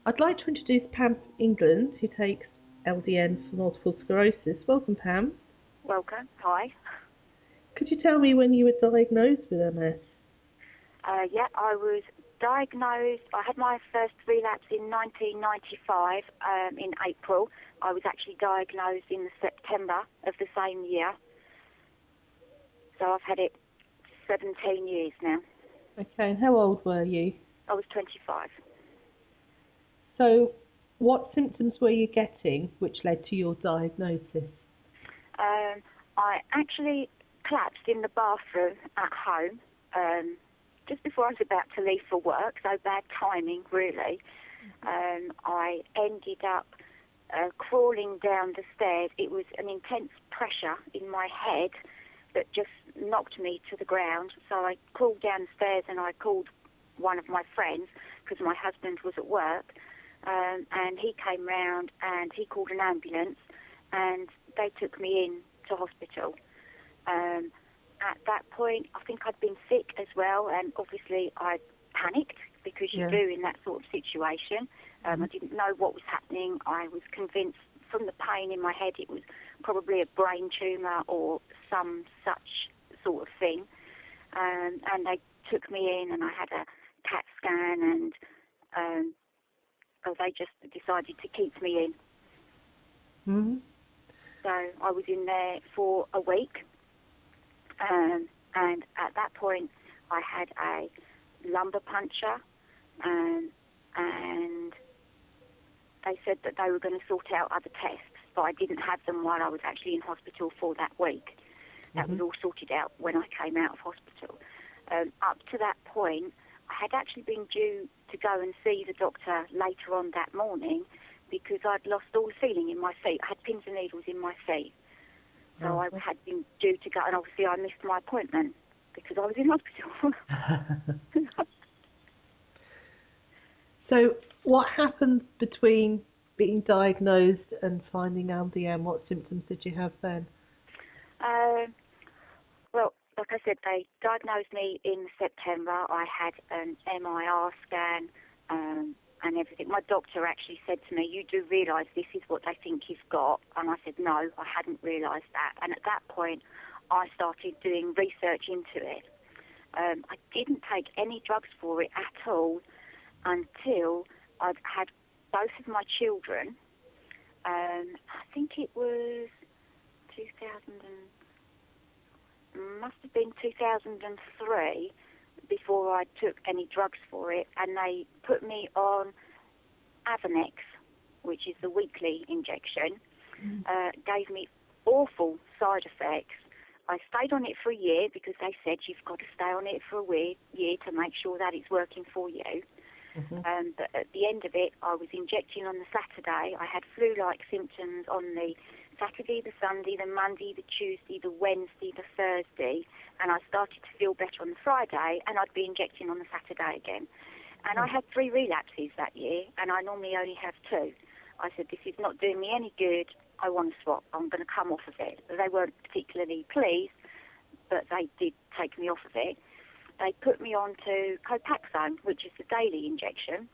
I'd like to introduce Pam from England, who takes LDN for multiple sclerosis. Welcome, Pam. Welcome. Hi. Could you tell me when you were diagnosed with MS? Yeah, I was diagnosed. I had my first relapse in 1995 in April. I was actually diagnosed in September of the same year. So I've had it 17 years now. Okay, and how old were you? I was 25. So what symptoms were you getting which led to your diagnosis? I actually collapsed in the bathroom at home just before I was about to leave for work, so bad timing, really. I ended up crawling down the stairs. It was an intense pressure in my head that just knocked me to the ground. So I crawled downstairs and I called one of my friends because my husband was at work, and he came round and he called an ambulance and they took me in to hospital. At that point, I think I'd been sick as well, and obviously I panicked because you do in that sort of situation. I didn't know what was happening. I was convinced from the pain in my head it was probably a brain tumour or some such sort of thing. And they took me in and I had a CAT scan, and they just decided to keep me in. Mm-hmm. So I was in there for a week, and at that point I had a lumbar puncture, and they said that they were going to sort out other tests, but I didn't have them while I was actually in hospital for that week. That was all sorted out when I came out of hospital. Up to that point, I had actually been due to go and see the doctor later on that morning because I'd lost all feeling in my feet. I had pins and needles in my feet. So I had been due to go, and obviously I missed my appointment because I was in hospital. So what happened between being diagnosed and finding LDN? What symptoms did you have then? Well, like I said, they diagnosed me in September. I had an MIR scan and everything. My doctor actually said to me, "You do realise this is what they think you've got?" And I said, "No, I hadn't realised that." And at that point, I started doing research into it. I didn't take any drugs for it at all until I'd had both of my children. I think it was 2003 before I took any drugs for it, and they put me on Avonex, which is the weekly injection. Gave me awful side effects. I stayed on it for a year because they said you've got to stay on it for a year to make sure that it's working for you. But at the end of it, I was injecting on the Saturday. I had flu-like symptoms on the Saturday, the Sunday, the Monday, the Tuesday, the Wednesday, the Thursday, and I started to feel better on the Friday, and I'd be injecting on the Saturday again. And I had 3 relapses that year, and I normally only have 2. I said, this is not doing me any good. I want to swap. I'm going to come off of it. They weren't particularly pleased, but they did take me off of it. They put me on to Copaxone, which is the daily injection.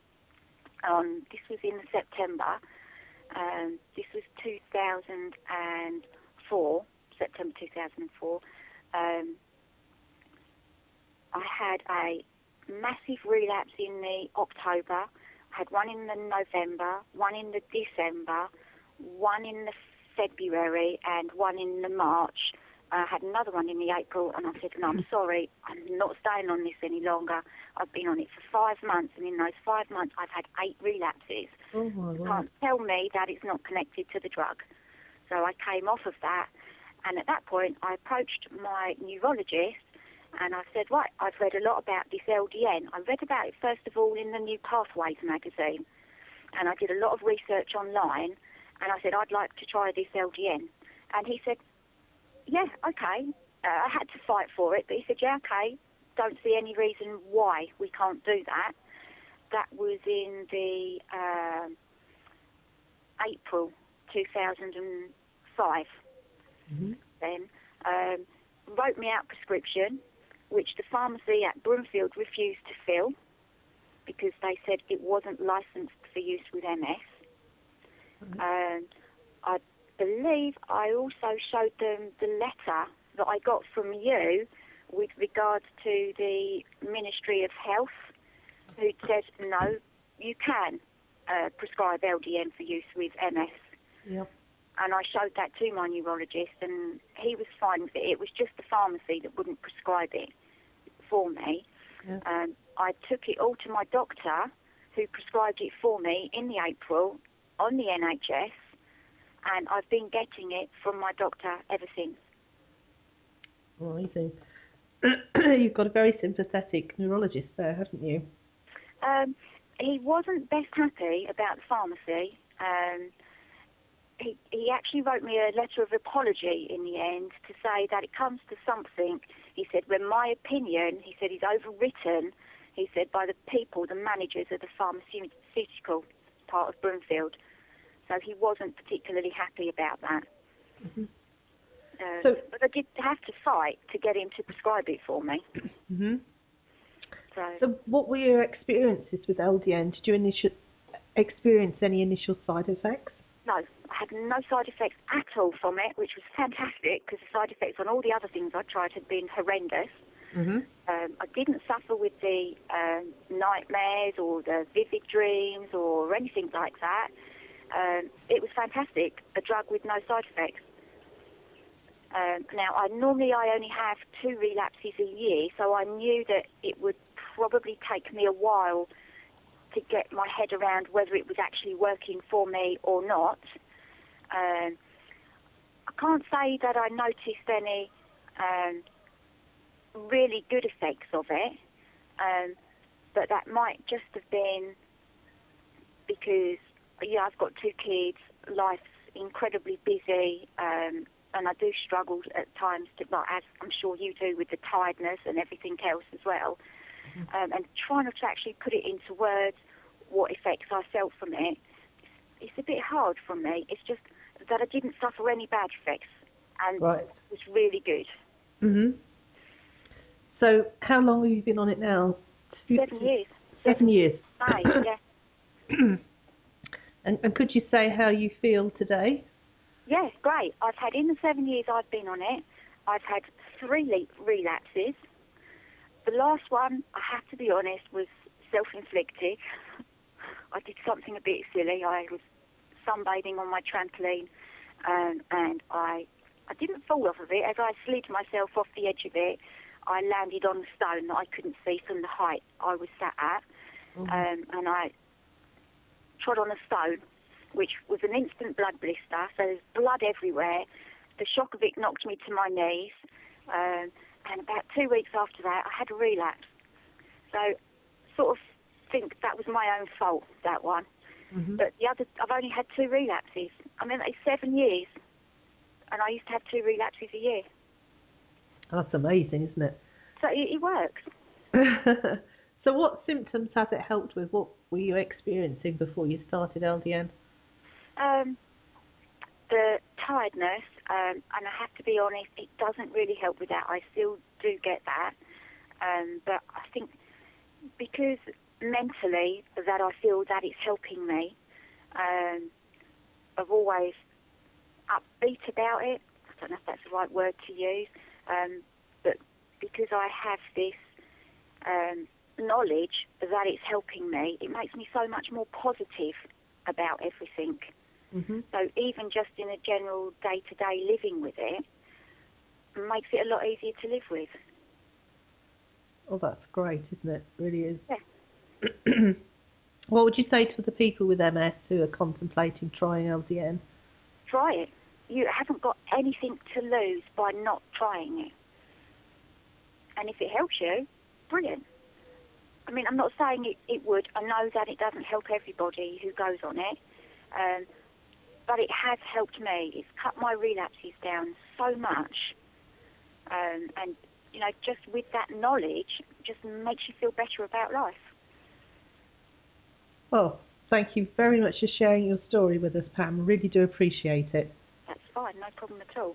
This was in September. This was 2004, September 2004. I had a massive relapse in the October. I had one in the November, one in the December, one in the February, and one in the March. I had another one in the April, and I said, no, I'm sorry, I'm not staying on this any longer. I've been on it for 5 months, and in those 5 months, I've had 8 relapses. Oh my You God. can't tell me that it's not connected to the drug. So I came off of that, and at that point, I approached my neurologist, and I said, right, I've read a lot about this LDN. I read about it, first of all, in the New Pathways magazine, and I did a lot of research online, and I said, I'd like to try this LDN. And he said, yeah, okay. I had to fight for it, but he said, yeah, okay, don't see any reason why we can't do that. That was in the April 2005. Then wrote me out a prescription, which the pharmacy at Broomfield refused to fill. because they said it wasn't licensed for use with MS. I believe I also showed them the letter that I got from you with regards to the Ministry of Health, who said, no, you can prescribe LDN for use with MS. Yep. And I showed that to my neurologist, and he was fine with it. It was just the pharmacy that wouldn't prescribe it for me. Yeah. I took it all to my doctor, who prescribed it for me in the April on the NHS, and I've been getting it from my doctor ever since. Amazing. You've got a very sympathetic neurologist there, haven't you? He wasn't best happy about the pharmacy. He actually wrote me a letter of apology in the end to say that it comes to something. He said, when my opinion, he said, is overwritten, he said, by the people, the managers of the pharmaceutical part of Broomfield. So he wasn't particularly happy about that. Mm-hmm. But I did have to fight to get him to prescribe it for me. Mm-hmm. So what were your experiences with LDN? Did you experience any initial side effects? no, I had no side effects at all from it, which was fantastic because the side effects on all the other things I tried had been horrendous. Mm-hmm. I didn't suffer with the nightmares or the vivid dreams or anything like that. It was fantastic, a drug with no side effects. Now, I only have 2 relapses a year, so I knew that it would probably take me a while to get my head around whether it was actually working for me or not. I can't say that I noticed any really good effects of it, but that might just have been because, yeah, I've got 2 kids, life's incredibly busy, and I do struggle at times, as I'm sure you do, with the tiredness and everything else as well. And trying to actually put it into words, what effects I felt from it, it's a bit hard for me. It's just that I didn't suffer any bad effects, and Right. it was really good. Mm-hmm. So how long have you been on it now? 7 years. 7 years. Yeah. And could you say how you feel today? Yeah, great. I've had, in the 7 years I've been on it, I've had 3 relapses. The last one, I have to be honest, was self-inflicted. I did something a bit silly. I was sunbathing on my trampoline, and I didn't fall off of it. As I slid myself off the edge of it, I landed on a stone that I couldn't see from the height I was sat at, and I trod on a stone, which was an instant blood blister, so there's blood everywhere. The shock of it knocked me to my knees, and about 2 weeks after that, I had a relapse. So, sort of think that was my own fault, that one. Mm-hmm. But the other, I've only had 2 relapses. I mean, it's 7 years, and I used to have 2 relapses a year. That's amazing, isn't it? So it works. So what symptoms has it helped with? What were you experiencing before you started LDN? The tiredness, and I have to be honest, it doesn't really help with that. I still do get that. But I think because mentally that I feel that it's helping me, I've always upbeat about it. I don't know if that's the right word to use. But because I have this knowledge that it's helping me, it makes me so much more positive about everything. Mm-hmm. So even just in a general day-to-day living with it, makes it a lot easier to live with. Oh, that's great, isn't it? It really is. Yeah. What would you say to the people with MS who are contemplating trying LDN? Try it. You haven't got anything to lose by not trying it. And if it helps you, brilliant. I mean, I'm not saying it would. I know that it doesn't help everybody who goes on it. But it has helped me. It's cut my relapses down so much. And, you know, just with that knowledge, just makes you feel better about life. Well, thank you very much for sharing your story with us, Pam. Really do appreciate it. That's fine, no problem at all.